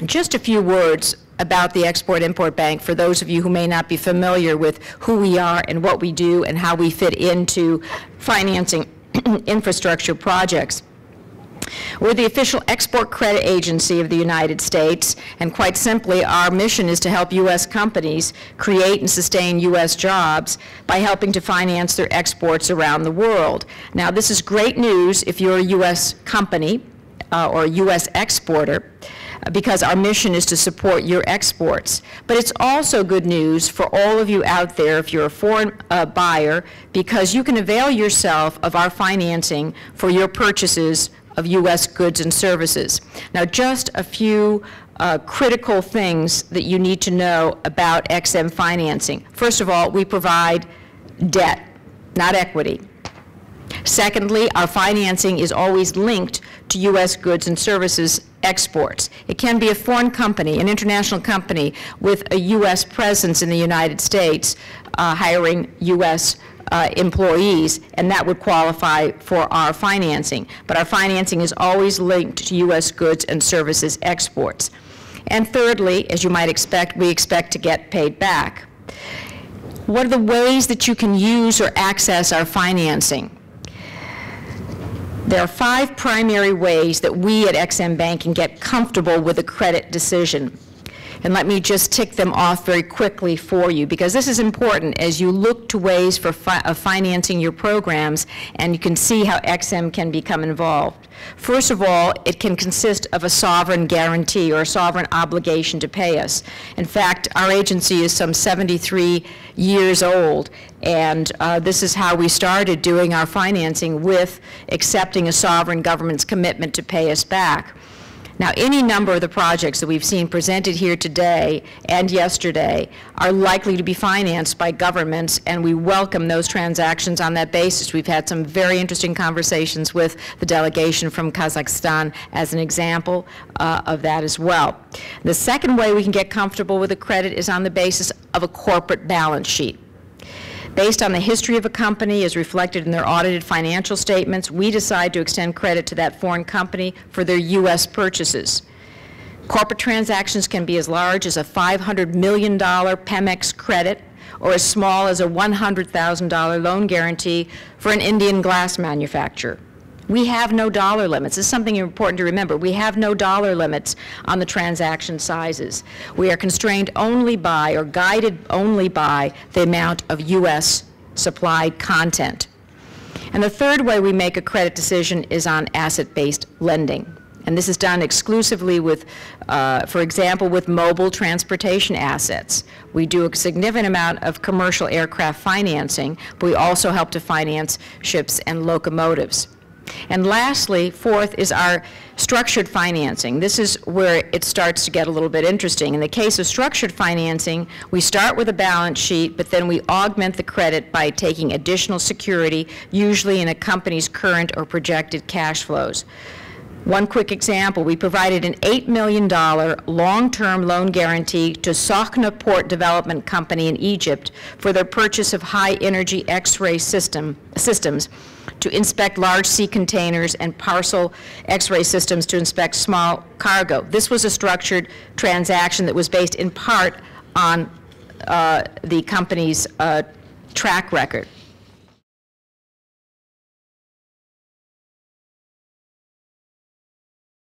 Just a few words about the Export-Import Bank for those of you who may not be familiar with who we are and what we do and how we fit into financing infrastructure projects. We're the official export credit agency of the United States, and quite simply, our mission is to help U.S. companies create and sustain U.S. jobs by helping to finance their exports around the world. Now, this is great news if you're a U.S. company or a U.S. exporter, because our mission is to support your exports. But it's also good news for all of you out there if you're a foreign buyer, because you can avail yourself of our financing for your purchases of U.S. goods and services. Now, just a few critical things that you need to know about XM financing. First of all, we provide debt, not equity. Secondly, our financing is always linked to U.S. goods and services exports. It can be a foreign company, an international company with a U.S. presence in the United States, hiring U.S. Employees, and that would qualify for our financing. But our financing is always linked to U.S. goods and services exports. And thirdly, as you might expect, we expect to get paid back. What are the ways that you can use or access our financing? There are 5 primary ways that we at XM Bank can get comfortable with a credit decision. And let me just tick them off very quickly for you, because this is important as you look to ways for financing your programs, and you can see how XM can become involved. First of all, it can consist of a sovereign guarantee or a sovereign obligation to pay us. In fact, our agency is some 73 years old, and this is how we started doing our financing, with accepting a sovereign government's commitment to pay us back. Now, any number of the projects that we've seen presented here today and yesterday are likely to be financed by governments, and we welcome those transactions on that basis. We've had some very interesting conversations with the delegation from Kazakhstan as an example of that as well. The second way we can get comfortable with a credit is on the basis of a corporate balance sheet. Based on the history of a company as reflected in their audited financial statements, we decide to extend credit to that foreign company for their U.S. purchases. Corporate transactions can be as large as a $500 million Pemex credit, or as small as a $100,000 loan guarantee for an Indian glass manufacturer. We have no dollar limits. This is something important to remember. We have no dollar limits on the transaction sizes. We are constrained only by, or guided only by, the amount of U.S. supplied content. And the third way we make a credit decision is on asset-based lending. And this is done exclusively with, for example, with mobile transportation assets. We do a significant amount of commercial aircraft financing, but we also help to finance ships and locomotives. And lastly, fourth, is our structured financing. This is where it starts to get a little bit interesting. In the case of structured financing, we start with a balance sheet, but then we augment the credit by taking additional security, usually in a company's current or projected cash flows. One quick example, we provided an $8 million long-term loan guarantee to Sokhna Port Development Company in Egypt for their purchase of high-energy X-ray systems to inspect large sea containers and parcel X-ray systems to inspect small cargo. This was a structured transaction that was based in part on the company's track record.